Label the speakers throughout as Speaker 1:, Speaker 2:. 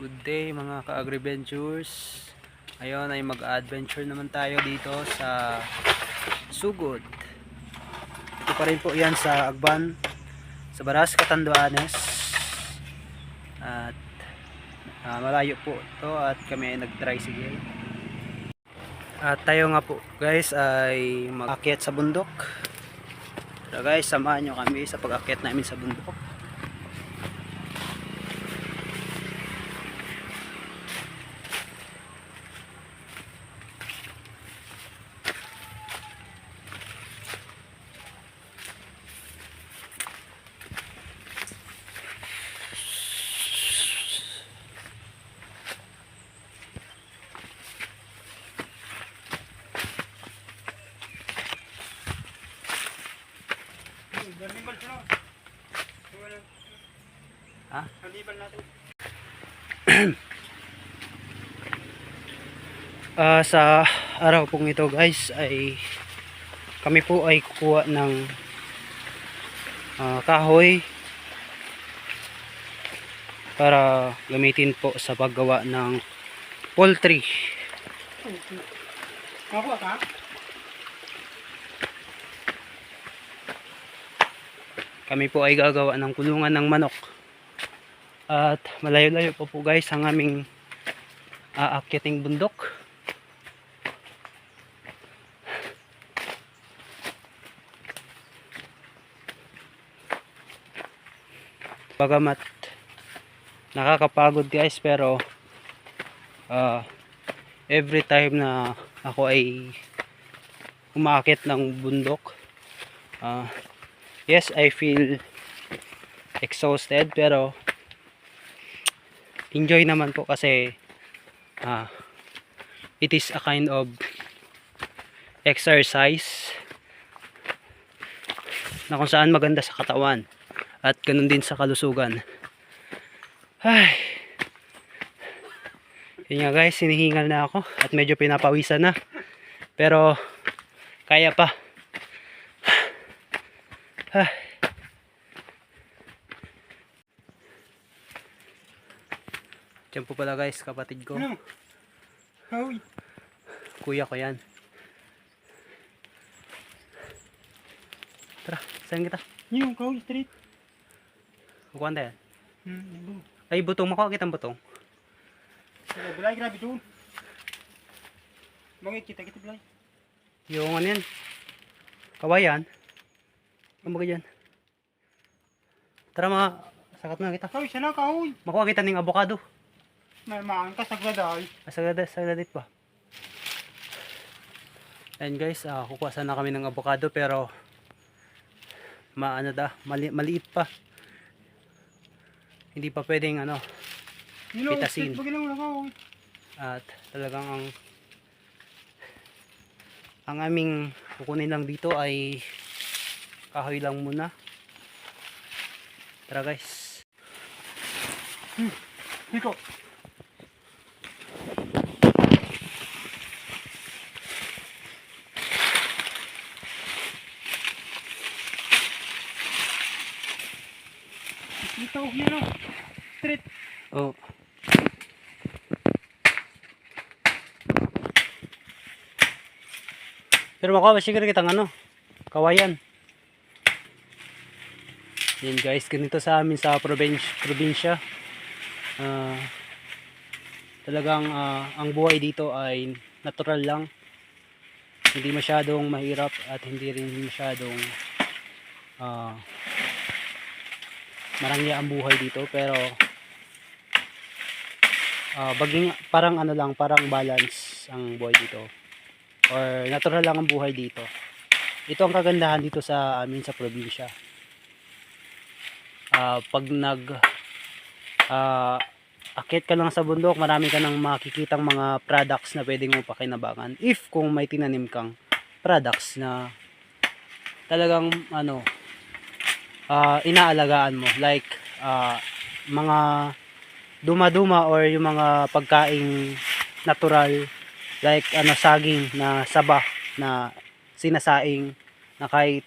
Speaker 1: Good day mga ka-agriventures. Ngayon ay mag-adventure naman tayo dito sa Sugod. Ito pa rin po yan sa Agban, sa Baras, Catanduanes. At malayo po ito at kami ay nag-tricycle. At tayo nga po guys ay mag-akyat sa bundok. So guys, samahan nyo kami sa pag-akyat namin sa bundok. Ha? Sa araw pong ito guys ay kami po ay kukuha ng kahoy para gamitin po sa paggawa ng poultry.
Speaker 2: Makuha ka?
Speaker 1: Kami po ay gagawa ng kulungan ng manok. At malayo-layo po guys ang aming aakyating bundok. Bagamat nakakapagod guys, pero every time na ako ay umaakyat ng bundok, yes, I feel exhausted, pero enjoy naman po kasi it is a kind of exercise na kung saan maganda sa katawan at ganun din sa kalusugan. Ay, yun nga guys, hinihingal na ako at medyo pinapawisan na, pero kaya pa. Diyan po pala guys, kapatid ko.
Speaker 2: Ano? Hoy.
Speaker 1: Kuya ko yan. Tara, saan kita?
Speaker 2: Yung kahoy street.
Speaker 1: Kukuhan tayo.
Speaker 2: Ibo.
Speaker 1: Ay, butong. Makuha kitang butong.
Speaker 2: Bilay, grabe doon. Bakit kita bilay?
Speaker 1: Yung ano yan. Kawayan. Kumbaga dyan. Tara mga, sakat na kita.
Speaker 2: Kahoy, sana kahoy.
Speaker 1: Makuha kita ng avocado.
Speaker 2: Malmaan ka sa gladay.
Speaker 1: Sagladit pa. And guys, kukuha sana kami ng avocado, pero maliit pa. Hindi pa pwedeng pitasin. At talagang ang aming kukunin lang dito ay kahoy lang muna. Tara guys.
Speaker 2: Iko. Ito yun o. Street.
Speaker 1: Oh. Pero makuha ba siguro kitang kawayan. Yan guys, ganito sa amin sa probinsya. Talagang ang buhay dito ay natural lang. Hindi masyadong mahirap at hindi rin masyadong marangya ang buhay dito, pero parang parang balance ang buhay dito, or natural lang ang buhay dito. Ito ang kagandahan dito sa amin sa probinsya. Pag akit ka lang sa bundok, marami ka nang makikitang mga products na pwedeng mo pakinabangan if kung may tinanim kang products na talagang inaalagaan mo, like mga duma-duma or yung mga pagkaing natural, like saging na saba na sinasaing na kahit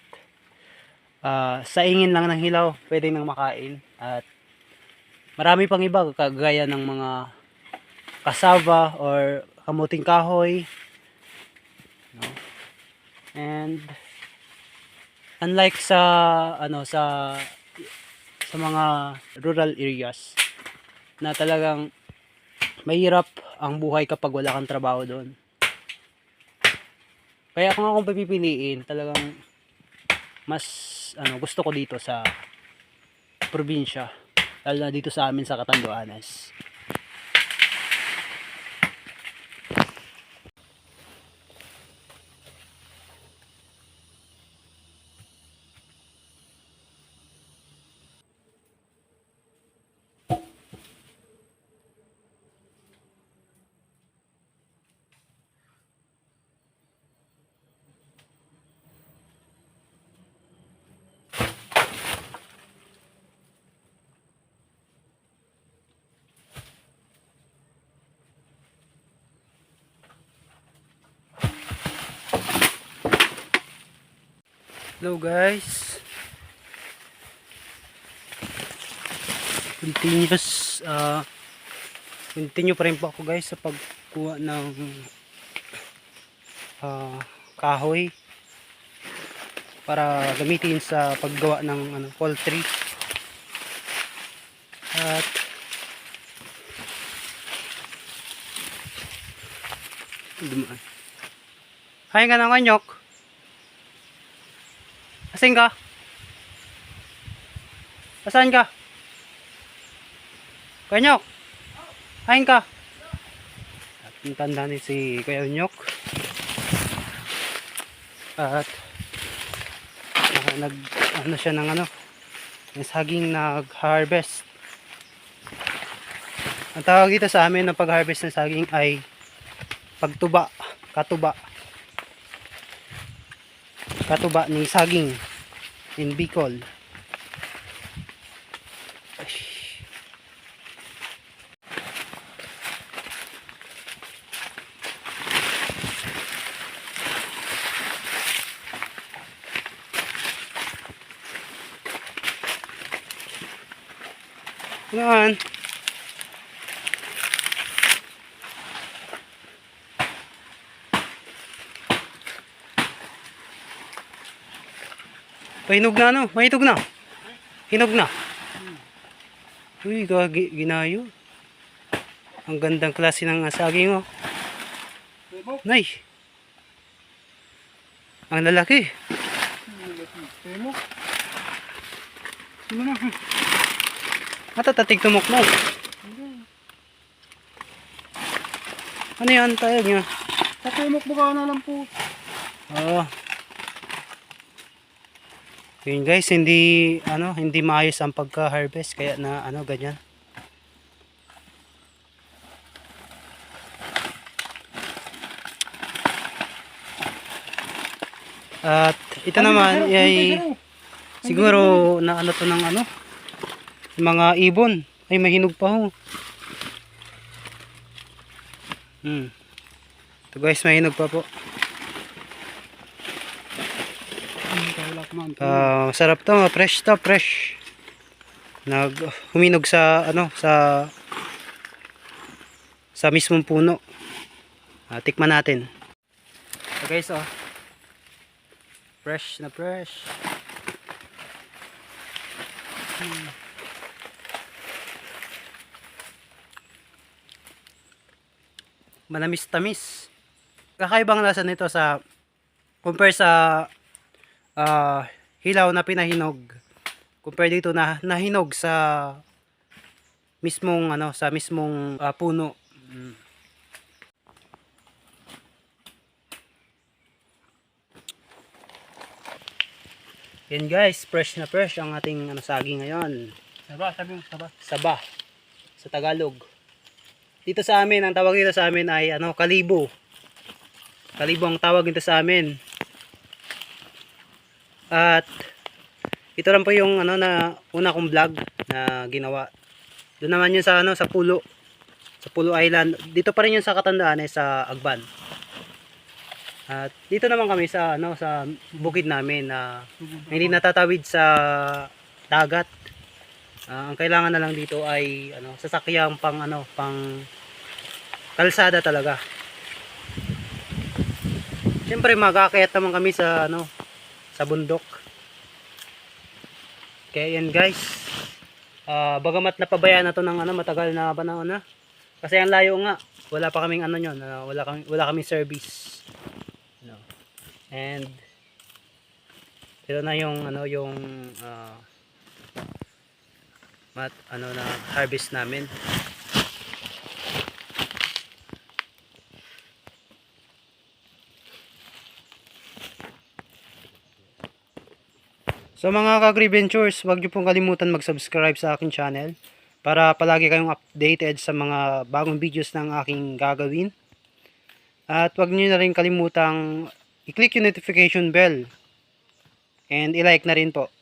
Speaker 1: saingin lang ng hilaw pwede nang makain. At marami pang iba kagaya ng mga kasava or kamuting kahoy, no? And unlike sa sa mga rural areas na talagang mahirap ang buhay kapag wala kang trabaho doon. Kaya kung akong pipiliin, talagang mas gusto ko dito sa probinsya, lalo na dito sa amin sa Catanduanes. Hello guys, continue pa rin po ako guys sa pagkuha ng kahoy para gamitin sa paggawa ng poultry. At dumaan. Kain ka ng kanyok. Asan ka? Asan ka? Kanyok. Kain ka. At ang tanda ni si Kuya Nyok. At siya ng ng saging nag-harvest. Ang tawag dito sa amin ng pag-harvest ng saging ay pagtuba, katuba ni saging in Bicol. Yan. Pahinog na mahitog na. Hinog na. Uy, ginayo. Ang gandang klase ng saging oh. Nay. Ang lalaki.
Speaker 2: Sino na?
Speaker 1: Matatatig tumok mo. Ano yan tayo niya?
Speaker 2: Tatimok buka na lang po.
Speaker 1: Oo. Yun guys, hindi maayos ang pagka-harvest kaya na ganyan. At ito naman ay siguro na to ng mga ibon. Ay mahinog pa ho. Ito guys, mahinog pa po. Sarap to, fresh to, fresh. Huminog sa sa mismong puno. Tikman natin. So guys, fresh na fresh. Manamis-tamis. Kakaibang lasa nito sa compare sa hilaw na pinahinog. Compare dito na nahinog sa mismong puno. Yan guys, fresh na fresh ang ating saging ngayon. Saba sa Tagalog. Dito sa amin, ang tawag dito sa amin ay kalibo. Kalibo ang tawag dito sa amin. At ito lang po yung na una kong vlog na ginawa. Doon naman yun sa sa Pulo. Sa Pulo Island. Dito pa rin yun sa Catanduanes sa Agban. At dito naman kami sa sa bukid namin na hindi natatawid sa dagat. Ang kailangan na lang dito ay sasakyang pang kalsada talaga. Siyempre mag-aakyat naman kami sa bundok. Kaya yan guys. Bagamat napabayaan na to ng matagal na panahon na. Kasi ang layo nga. Wala pa kaming wala kaming service. And ito na yung na harvest namin. So mga ka-Agriventures, huwag niyo pong kalimutan mag-subscribe sa aking channel para palagi kayong updated sa mga bagong videos ng aking gagawin. At huwag niyo na rin kalimutang i-click yung notification bell and i-like na rin po.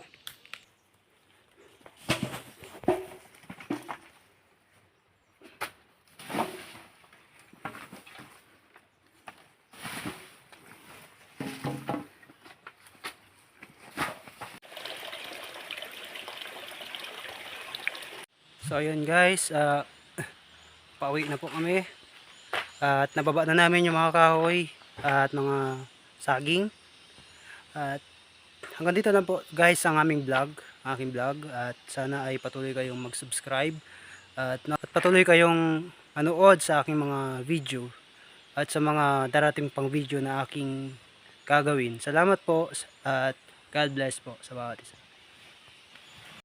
Speaker 1: So ayun guys, pauwi na po kami at nababa na namin yung mga kahoy at mga saging. At hanggang dito na po guys ang aking vlog, at sana ay patuloy kayong mag-subscribe at patuloy kayong manood sa aking mga video at sa mga darating pang video na aking gagawin. Salamat po at God bless po sa bawat isa.